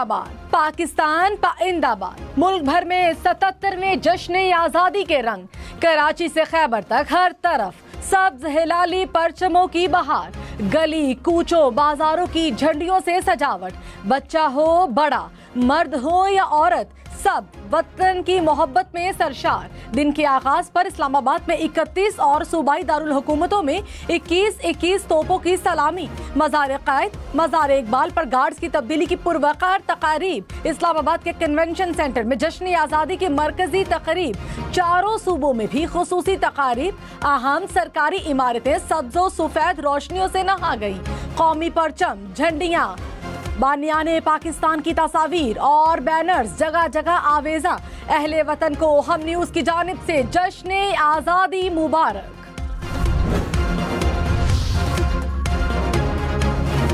जिंदाबाद, पाकिस्तान पाइंदाबाद। मुल्क भर में 77वें जश्न आजादी के रंग, कराची से खैबर तक हर तरफ सब्ज हिलाली परचमों की बहार, गली कूचों बाजारों की झंडियों से सजावट। बच्चा हो बड़ा, मर्द हो या औरत, सब वतन की मोहब्बत में सरशार। दिन के आगाज पर इस्लामाबाद में 31 और सूबाई दारुल हुकूमतों में 21-21 तोपों की सलामी। मज़ार कायद, मज़ार इकबाल पर गार्ड्स की तब्दीली की पुरवकार तकारीब। इस्लामाबाद के कन्वेंशन सेंटर में जश्न आज़ादी की मरकजी तकरीब। चारों सूबों में भी खुसूसी तकारीब। अहम सरकारी इमारतें सब्जो सफेद रोशनियों से नहा गई। कौमी परचम, झंडियां, बानियाने पाकिस्तान की तस्वीर और बैनर्स, जगह जगह आवेजा। अहले वतन को हम न्यूज की जानिब से जश्न आजादी मुबारक।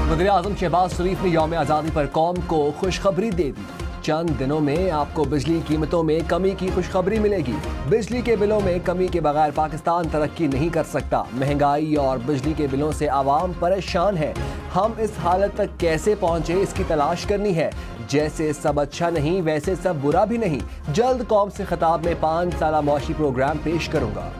वज़ीर-ए-आज़म शहबाज शरीफ ने यौम आज़ादी पर कौम को खुशखबरी दे दी। चंद दिनों में आपको बिजली कीमतों में कमी की खुशखबरी मिलेगी। बिजली के बिलों में कमी के बगैर पाकिस्तान तरक्की नहीं कर सकता। महंगाई और बिजली के बिलों से आवाम परेशान है। हम इस हालत तक कैसे पहुंचे, इसकी तलाश करनी है। जैसे सब अच्छा नहीं वैसे सब बुरा भी नहीं। जल्द कौम से खिताब में 5 साला मौशी प्रोग्राम पेश करूंगा।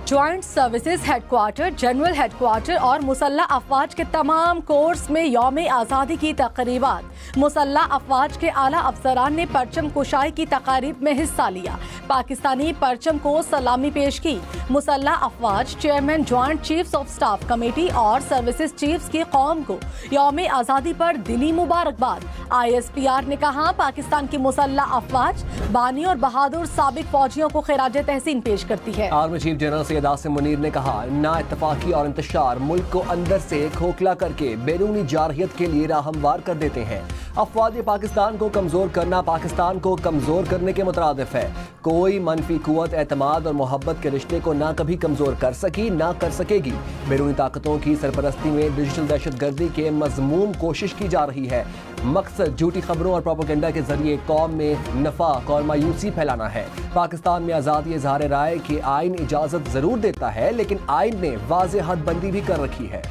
Joint services headquarter, general headquarter और मुसल्ला अफवाज के तमाम कोर्स में यौम आज़ादी की तकरीबात। मुसल्ला अफवाज के आला अफसरान ने परचम कुशाई की तकारीब में हिस्सा लिया। पाकिस्तानी परचम को सलामी पेश की। मुसल्ला अफवाज chairman joint chiefs of staff committee और सर्विसेज चीफ्स की कौम को यौम आज़ादी पर दिली मुबारकबाद। ISPR ने कहा, पाकिस्तान की मुसल्ला अफवाज बानी और बहादुर साबिक फौजियों को खिराज तहसीन पेश करती है। Army chief general Syed Asim Munir ने कहा, ना इत्तफाकी और इंतशार मुल्क को अंदर से खोखला करके बैरूनी जारहियत के लिए राह हमवार कर देते हैं। अफवाज पाकिस्तान को कमजोर करना पाकिस्तान को कमजोर करने के मुतरादिफ है। कोई मनफी कुव्वत एतमाद और मोहब्बत के रिश्ते को ना कभी कमजोर कर सकी ना कर सकेगी। बैरूनी ताकतों की सरपरस्ती में डिजिटल दहशतगर्दी के मजमूम कोशिश की जा रही है। मकसद झूठी खबरों और प्रोपेगेंडा के जरिए कौम में नफाक और मायूसी फैलाना है। पाकिस्तान में आज़ादी इज़हार राय की आइन इजाजत जरूर देता है, लेकिन आइन ने वाज़ेह हदबंदी भी कर रखी है।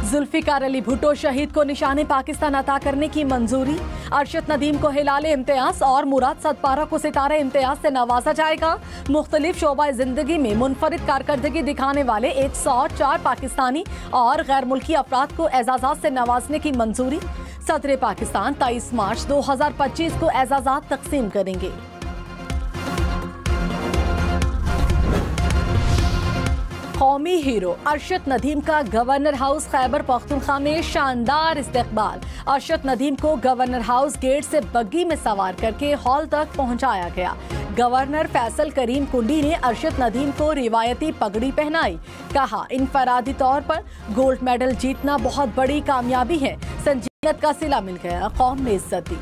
जुल्फिकार अली भुट्टो शहीद को निशाने पाकिस्तान अता करने की मंजूरी। अरशद नदीम को हिलाले इम्तियाज और मुराद सतपारा को सितारे इम्तियाज से नवाजा जाएगा। मुख्तलिफ शोबा जिंदगी में मुनफरिद कारकर्दगी दिखाने वाले 104 पाकिस्तानी और गैर मुल्की अफराद को एजाजात से नवाजने की मंजूरी। सदर पाकिस्तान 23 मार्च 2025 को एजाजात तकसीम करेंगे। कौमी हीरो अरशद नदीम का गवर्नर हाउस खैबर पख्तूनख्वा में शानदार इस्तकबाल। अरशद नदीम को गवर्नर हाउस गेट से बग्गी में सवार करके हॉल तक पहुंचाया गया। गवर्नर फैसल करीम कुंडी ने अरशद नदीम को रिवायती पगड़ी पहनाई। कहा, इनफरादी तौर पर गोल्ड मेडल जीतना बहुत बड़ी कामयाबी है। संजीदगी का सिला मिल गया, कौम ने इज्जत दी।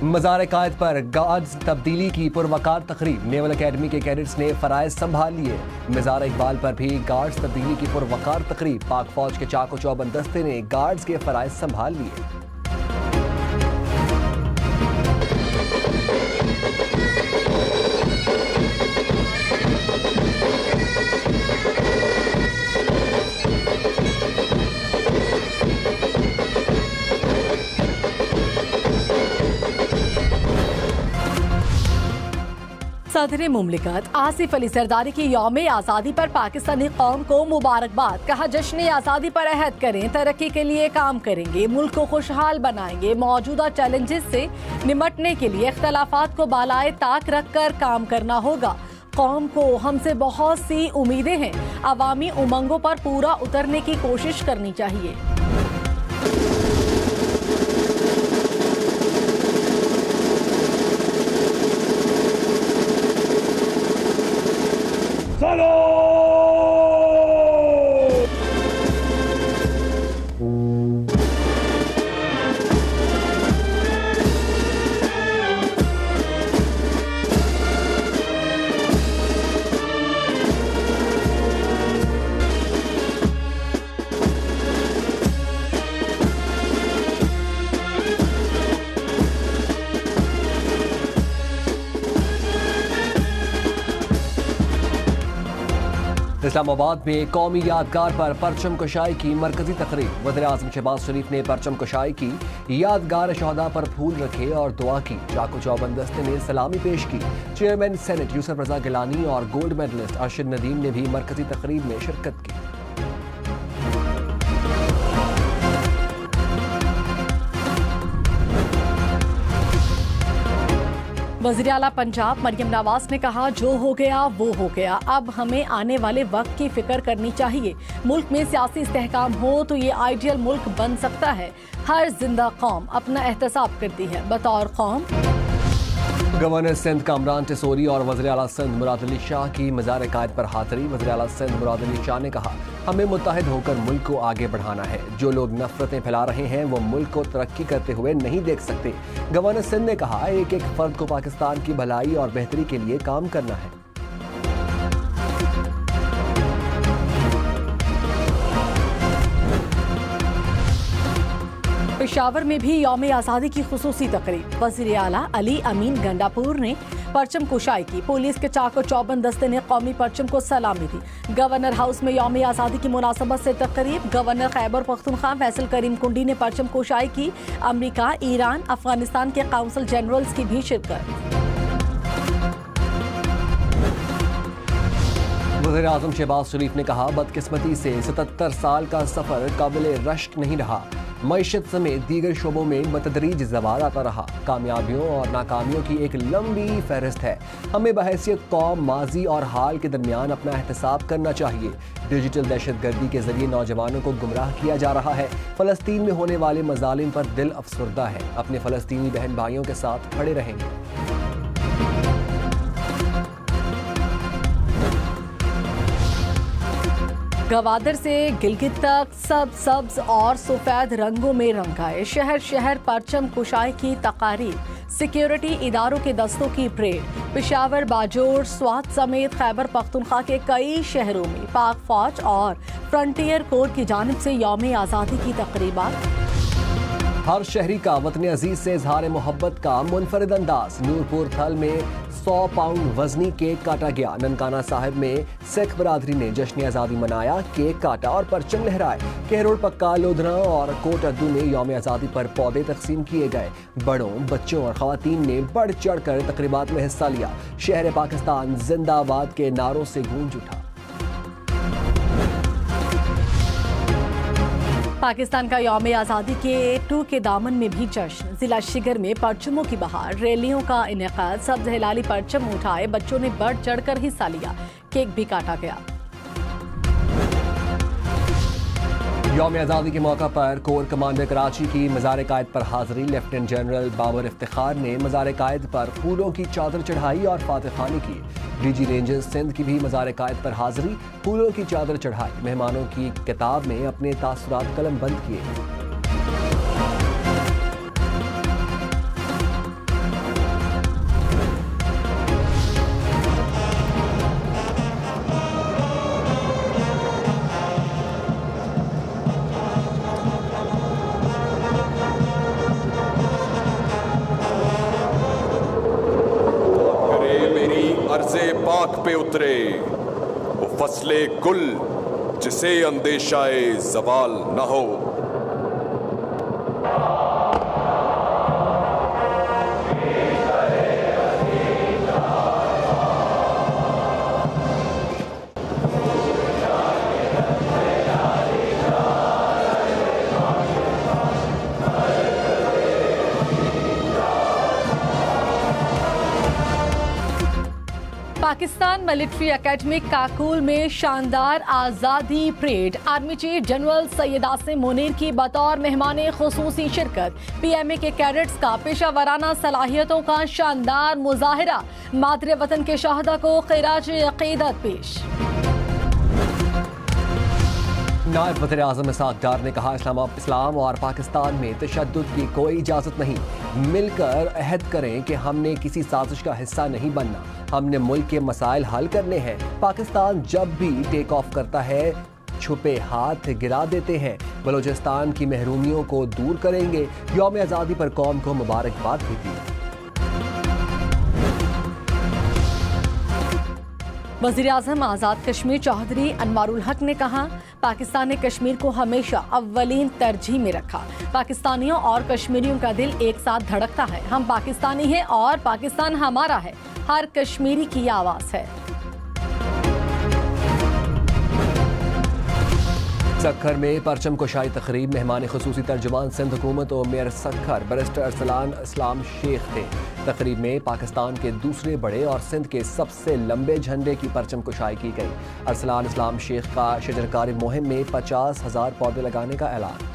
मज़ार कायद पर गार्ड्स तब्दीली की पुरवकार तकरीब। नेवल अकेडमी के कैडेट्स ने फराइज संभाल लिए। मज़ार इकबाल पर भी गार्ड्स तब्दीली की पुरवकार तकरीब। पाक फौज के चाको चौबंद दस्ते ने गार्ड्स के फराइज संभाल लिए। सदर मुमलिकत आसिफ अली जरदारी की यौम आज़ादी पर पाकिस्तानी कौम को मुबारकबाद। कहा, जश्न आज़ादी पर अहद करें, तरक्की के लिए काम करेंगे, मुल्क को खुशहाल बनाएंगे। मौजूदा चैलेंजेस से निमटने के लिए इख्तलाफात को बालाए ताक रखकर काम करना होगा। कौम को हमसे बहुत सी उम्मीदें हैं, अवामी उमंगों पर पूरा उतरने की कोशिश करनी चाहिए। इस्लामाबाद में कौमी यादगार पर परचम कुशाई की मरकजी तकरीब। वज़ीर-ए-आज़म शहबाज शरीफ ने परचम कुशाई की, यादगार शहदा पर फूल रखे और दुआ की। चाको चौबंद दस्ते ने सलामी पेश की। चेयरमैन सेनेट यूसुफ रजा गिलानी और गोल्ड मेडलिस्ट अरशद नदीम ने भी मरकजी तकरीब में शिरकत की। वज़ीर आला पंजाब मरियम नवाज ने कहा, जो हो गया वो हो गया, अब हमें आने वाले वक्त की फिक्र करनी चाहिए। मुल्क में सियासी इस्तेहकाम हो तो ये आइडियल मुल्क बन सकता है। हर जिंदा कौम अपना एहतसाब करती है। बतौर कौम गवर्नर सिंध कामरान टिसोरी और वज़ीर आला सिंध मुराद अली शाह की मज़ार कायद पर हाज़री। वज़ीर आला सिंध मुराद अली शाह ने कहा, हमें मुत्तहिद होकर मुल्क को आगे बढ़ाना है। जो लोग नफरतें फैला रहे हैं वो मुल्क को तरक्की करते हुए नहीं देख सकते। गवर्नर सिंध ने कहा, एक एक फर्द को पाकिस्तान की भलाई और बेहतरी के लिए काम करना है। पेशावर में भी यौम आज़ादी की खुसूसी तकरीब। वज़ीर आला अली अमीन गंडापुर ने परचम कुशाई की। पुलिस के चाको चौबंद दस्ते ने कौमी परचम को सलामी दी। गवर्नर हाउस में यौम आज़ादी की मुनासबत से तकरीब। गवर्नर खैबर पख्तूनख्वा फैसल करीम कुंडी ने परचम कुशाई की। अमरीका, ईरान, अफगानिस्तान के काउंसिल जनरल्स की भी शिरकत। वज़ीर-ए-आज़म शहबाज शरीफ ने कहा, बदकिस्मती से 77 साल का सफर काबिल रश्क नहीं रहा। मईशत समेत दीगर शोबों में बतदरीज ज़वाल आता रहा। कामयाबियों और नाकामियों की एक लंबी फहरिस्त है। हमें बहैसियत कौम माजी और हाल के दरमियान अपना एहतसाब करना चाहिए। डिजिटल दहशतगर्दी के जरिए नौजवानों को गुमराह किया जा रहा है। फ़लस्तीन में होने वाले मजालिम पर दिल अफसरदा है। अपने फ़लस्तीनी बहन भाइयों के साथ खड़े रहेंगे। गवादर से गिलगित तक सब सब्ज और सफेद रंगों में रंगाए। शहर शहर परचम कुशाई की तकारीब। सिक्योरिटी इदारों के दस्तों की परेड। पेशावर, बाजोड़, स्वात समेत खैबर पख्तूनख्वा के कई शहरों में पाक फौज और फ्रंटियर कोर की जानिब से यौम आज़ादी की तकरीबात। हर शहरी का वतन अजीज से इजहार मोहब्बत का मुनफरिद अंदाज। नूरपुर थल में 100 पाउंड वजनी केक काटा गया। ननकाना साहिब में सिख बरादरी ने जश्न आज़ादी मनाया, केक काटा और परचम लहराए। केहरोड, पक्का, लोधरा और कोट अद्दू में यौम आज़ादी पर पौधे तकसीम किए गए। बड़ों, बच्चों और खवातीन ने बढ़ चढ़ कर तकरीबात में हिस्सा लिया। शहर पाकिस्तान जिंदाबाद के नारों से गूंज उठा। पाकिस्तान का यौम आज़ादी के 2 के दामन में भी जश्न। जिला शिगर में परचमों की बहार, रैलियों का इनेकाद। सब्ज हिलाली परचम उठाए, बच्चों ने बढ़ चढ़कर हिस्सा लिया। केक भी काटा गया। यौम आज़ादी के मौका पर कोर कमांडर कराची की मज़ार कायद पर हाज़री। लेफ्टिनेंट जनरल बाबर इफ्तिखार ने मज़ार कायद पर फूलों की चादर चढ़ाई और फातिहानी की। डीजी रेंजर्स सिंध की भी मज़ार कायद पर हाज़री, फूलों की चादर चढ़ाई। मेहमानों की किताब में अपने तासुरात कलम बंद किए। अर्ज़े पाक पे उतरे वो फसले गुल जिसे अंदेशाए ज़वाल न हो। पाकिस्तान मिलिट्री एकेडमी काकुल में शानदार आज़ादी parade. Army chief general Syed Asim Munir की बतौर मेहमान खुसूसी शिरकत। PMA के कैडेट्स का पेशावराना सलाहियतों का शानदार मुजाहिरा। मादरे वतन के शहदा को खिराज अकीदत पेश। नायब वज़ीर-ए-आज़म इसहाक़ डार ने कहा, इस्लाम और पाकिस्तान में तशद्दुद की कोई इजाज़त नहीं। मिलकर अहद करें कि हमने किसी साजिश का हिस्सा नहीं बनना। हमने मुल्क के मसाइल हल करने हैं। पाकिस्तान जब भी टेक ऑफ करता है छुपे हाथ गिरा देते हैं। बलूचिस्तान की महरूमियों को दूर करेंगे। यौम आज़ादी पर कौम को मुबारकबाद भी दी। वज़ीर आज़म आज़ाद कश्मीर चौधरी अनवारुल हक ने कहा, पाकिस्तान ने कश्मीर को हमेशा अव्वलीन तरजीह में रखा। पाकिस्तानियों और कश्मीरियों का दिल एक साथ धड़कता है। हम पाकिस्तानी हैं और पाकिस्तान हमारा है। हर कश्मीरी की आवाज़ है। सक्खर में परचम कुशाई तकरीब, मेहमान खुसूसी तर्जुमान सिंध हुकूमत और मेयर सक्खर बैरिस्टर अरसलान इस्लाम शेख थे। तकरीब में पाकिस्तान के दूसरे बड़े और सिंध के सबसे लंबे झंडे की परचम कुशाई की गई। अरसलान इस्लाम शेख का शजरकारी मुहिम में 50,000 पौधे लगाने का ऐलान।